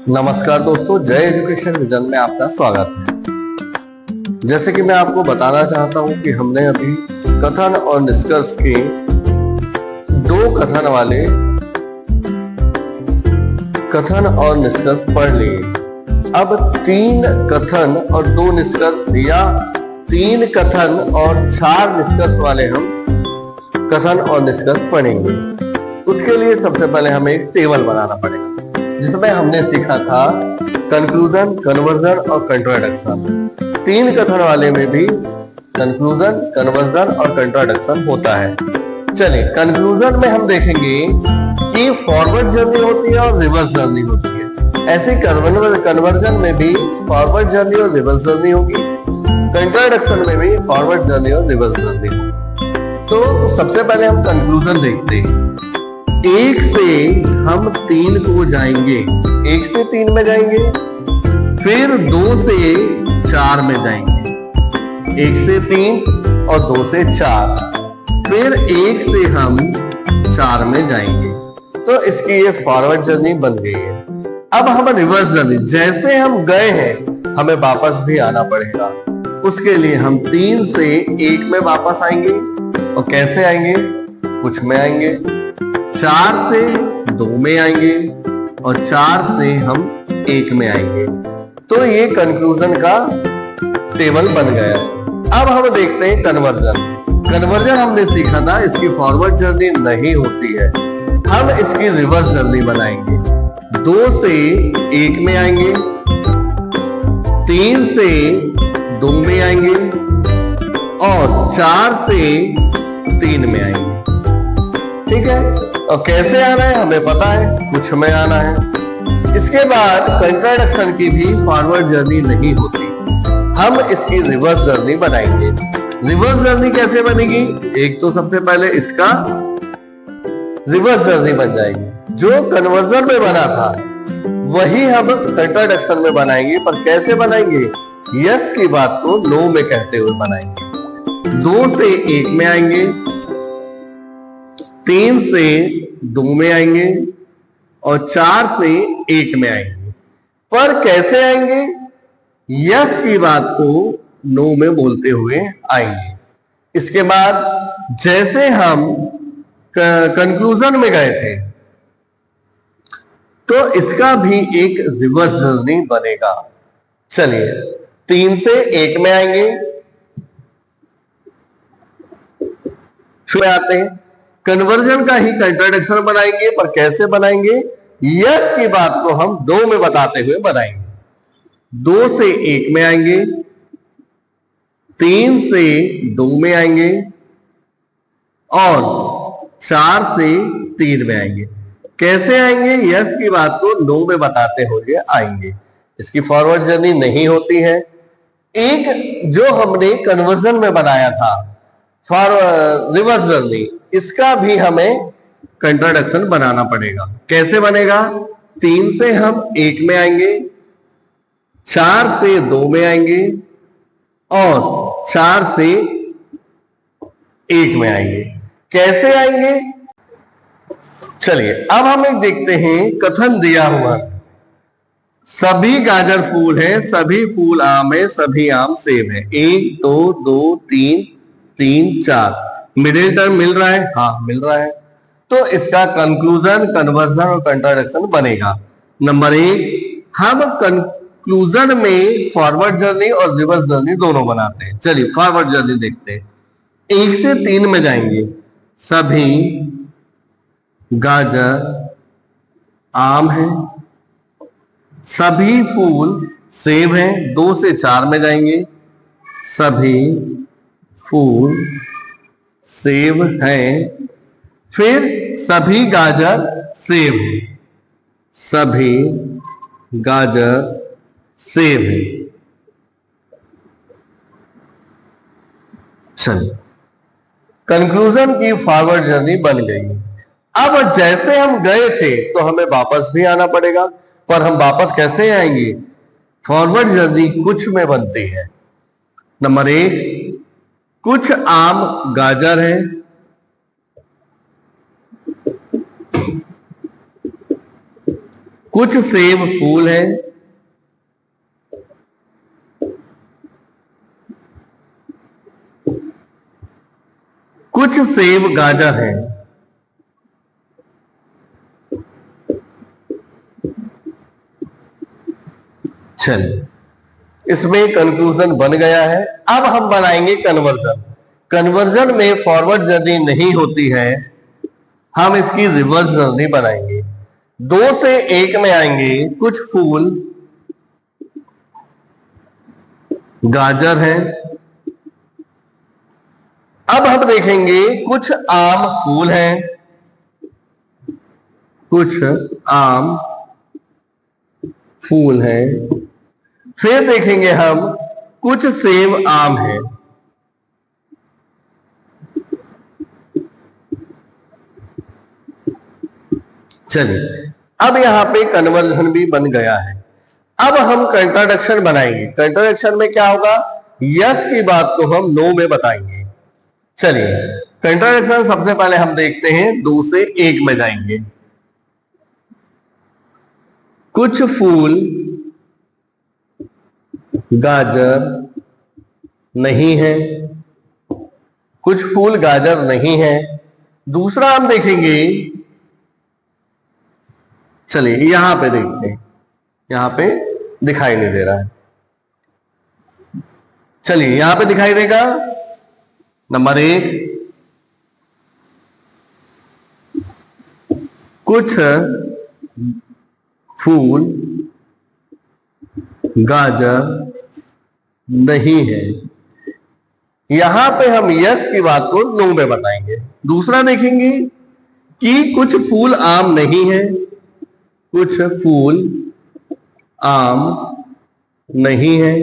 नमस्कार दोस्तों, जय एजुकेशन विजन में आपका स्वागत है। जैसे कि मैं आपको बताना चाहता हूं कि हमने अभी कथन और निष्कर्ष के दो कथन और निष्कर्ष पढ़ लिए। अब 3 कथन और 2 निष्कर्ष या 3 कथन और 4 निष्कर्ष वाले हम कथन और निष्कर्ष पढ़ेंगे। उसके लिए सबसे पहले हमें एक टेबल बनाना पड़ेगा, जिसमें हमने सीखा था कंक्लूजन, कन्वर्जन और कंट्राडिक्शन। 3 कथन वाले में भी कंक्लूजन, कन्वर्जन और कंट्राडिक्शन होता है। चलिए, कंक्लूजन में हम देखेंगे कि फॉरवर्ड जर्नी होती है और रिवर्स जर्नी होती है। ऐसे कन्वर्जन में भी फॉरवर्ड जर्नी और रिवर्स जर्नी होगी, कंट्राडिक्शन में भी फॉरवर्ड जर्नी और रिवर्स जर्नी होगी। तो सबसे पहले हम कंक्लूजन देखते हैं। 1 से हम 3 को जाएंगे, 1 से 3 में जाएंगे, फिर 2 से 4 में जाएंगे, 1 से 3 और 2 से 4, फिर 1 से हम 4 में जाएंगे। तो इसकी ये फॉरवर्ड जर्नी बन गई है। अब हम रिवर्स जर्नी, जैसे हम गए हैं हमें वापस भी आना पड़ेगा। उसके लिए हम 3 से 1 में वापस आएंगे। और कैसे आएंगे? कुछ में आएंगे, 4 से 2 में आएंगे और 4 से हम 1 में आएंगे। तो ये कंक्लूजन का टेबल बन गया। अब हम देखते हैं कन्वर्जन। कन्वर्जन हमने सीखा था, इसकी फॉरवर्ड जर्नी नहीं होती है, हम इसकी रिवर्स जर्नी बनाएंगे। 2 से 1 में आएंगे, 3 से 2 में आएंगे और 4 से 3 में आएंगे। ठीक है, और कैसे आना है हमें पता है, कुछ में आना है। इसके बाद कंट्राडिक्शन की भी फॉरवर्ड जर्नी नहीं होती, हम इसकी रिवर्स जर्नी बनाएंगे। रिवर्स जर्नी कैसे बनेगी? एक तो सबसे पहले इसका रिवर्स जर्नी बन जाएगी। जो कन्वर्जन में बना था वही हम कंट्राडिक्शन में बनाएंगे, पर कैसे बनाएंगे? यस की बात को नो में कहते हुए बनाएंगे। 2 से 1 में आएंगे, 3 से 2 में आएंगे और 4 से 1 में आएंगे। पर कैसे आएंगे? यस की बात को नो में बोलते हुए आएंगे। इसके बाद जैसे हम कंक्लूजन में गए थे, तो इसका भी एक रिवर्स जर्नी बनेगा। चलिए, 3 से 1 में आएंगे, फिर आते हैं कन्वर्जन का ही कंट्राडिक्शन बनाएंगे, पर कैसे बनाएंगे? यस की बात को हम 2 में बताते हुए बनाएंगे। 2 से 1 में आएंगे, 3 से 2 में आएंगे और 4 से 3 में आएंगे। कैसे आएंगे? यस की बात को नो में बताते हुए आएंगे। इसकी फॉरवर्ड जर्नी नहीं होती है। एक जो हमने कन्वर्जन में बनाया था फॉर रिवर्स जर्नी, इसका भी हमें कंट्राडिक्शन बनाना पड़ेगा। कैसे बनेगा? 3 से हम 1 में आएंगे, 4 से 2 में आएंगे और 4 से 1 में आएंगे। कैसे आएंगे? चलिए, अब हम एक देखते हैं कथन दिया हुआ। सभी गाजर फूल है, सभी फूल आम है, सभी आम सेब है। 1 2 2 3 3 4। मिडिल टर्म मिल रहा है? हाँ, मिल रहा है। तो इसका कंक्लूजन, कन्वर्जन और कंट्राडिक्शन बनेगा। नंबर 1, हम कंक्लूजन में फॉरवर्ड जर्नी और रिवर्स जर्नी दोनों बनाते हैं। चलिए, फॉरवर्ड जर्नी देखते हैं। 1 से 3 में जाएंगे, सभी गाजर आम है, सभी फूल सेब हैं। 2 से 4 में जाएंगे, सभी फूल सेब हैं, फिर सभी गाजर सेब हैं, सभी गाजर सेब हैं। चलिए, कंक्लूजन की फॉरवर्ड जर्नी बन गई। अब जैसे हम गए थे तो हमें वापस भी आना पड़ेगा, पर हम वापस कैसे आएंगे? फॉरवर्ड जर्नी कुछ में बनती है। नंबर 1, कुछ आम गाजर है, कुछ सेब फूल हैं, कुछ सेब गाजर हैं। चलिए, इसमें कंक्लूजन बन गया है। अब हम बनाएंगे कन्वर्जन। कन्वर्जन में फॉरवर्ड जर्नी नहीं होती है, हम इसकी रिवर्स जर्नी बनाएंगे। 2 से 1 में आएंगे, कुछ फूल गाजर है। अब हम देखेंगे कुछ आम फूल हैं, कुछ आम फूल हैं। फिर देखेंगे हम कुछ सेब आम हैं। चलिए, अब यहां पे कन्वर्जन भी बन गया है। अब हम कंट्राडिक्शन बनाएंगे। कंट्राडिक्शन में क्या होगा, यस की बात को हम नो में बताएंगे। चलिए, कंट्राडिक्शन सबसे पहले हम देखते हैं, 2 से 1 में जाएंगे। कुछ फूल गाजर नहीं है, कुछ फूल गाजर नहीं है। दूसरा हम देखेंगे, चलिए यहां पे देखते हैं, यहां पे दिखाई नहीं दे रहा है। चलिए यहां पे दिखाई देगा। नंबर 1, कुछ फूल गाजर नहीं है। यहां पे हम यस की बात को नो में बताएंगे। दूसरा देखेंगे कि कुछ फूल आम नहीं है, कुछ फूल आम नहीं है।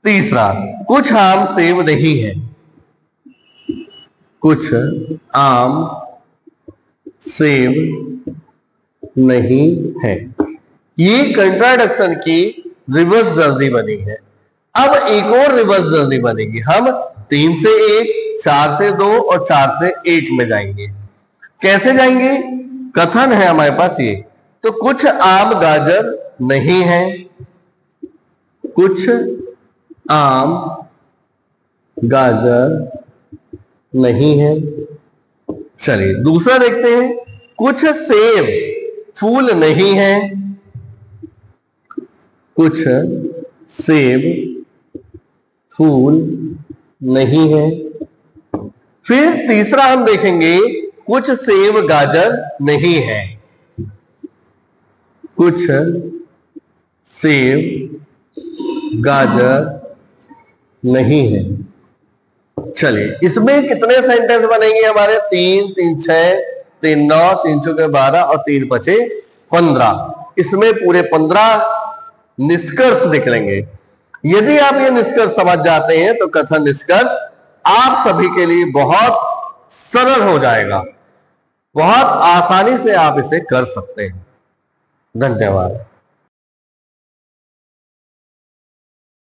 तीसरा, कुछ आम सेब नहीं है, कुछ आम सेब नहीं है। ये कंट्राडिक्शन की रिवर्स जर्नी बनी है। अब एक और रिवर्स जर्नी बनेगी। हम 3 से 1, 4 से 2 और 4 से 1 में जाएंगे। कैसे जाएंगे, कथन है हमारे पास ये, तो कुछ आम गाजर नहीं है, कुछ आम गाजर नहीं है। चलिए दूसरा देखते हैं, कुछ सेब फूल नहीं है, कुछ सेब फूल नहीं है। फिर तीसरा हम देखेंगे, कुछ सेब गाजर नहीं है, कुछ सेब गाजर नहीं है। चलिए, इसमें कितने सेंटेंस बनेंगे हमारे, 3, 3, 6, 3, 9, 3, 4, 12 और 3, 5, 15। इसमें पूरे 15 निष्कर्ष निकलेंगे। यदि आप ये निष्कर्ष समझ जाते हैं तो कथन निष्कर्ष आप सभी के लिए बहुत सरल हो जाएगा। बहुत आसानी से आप इसे कर सकते हैं। धन्यवाद।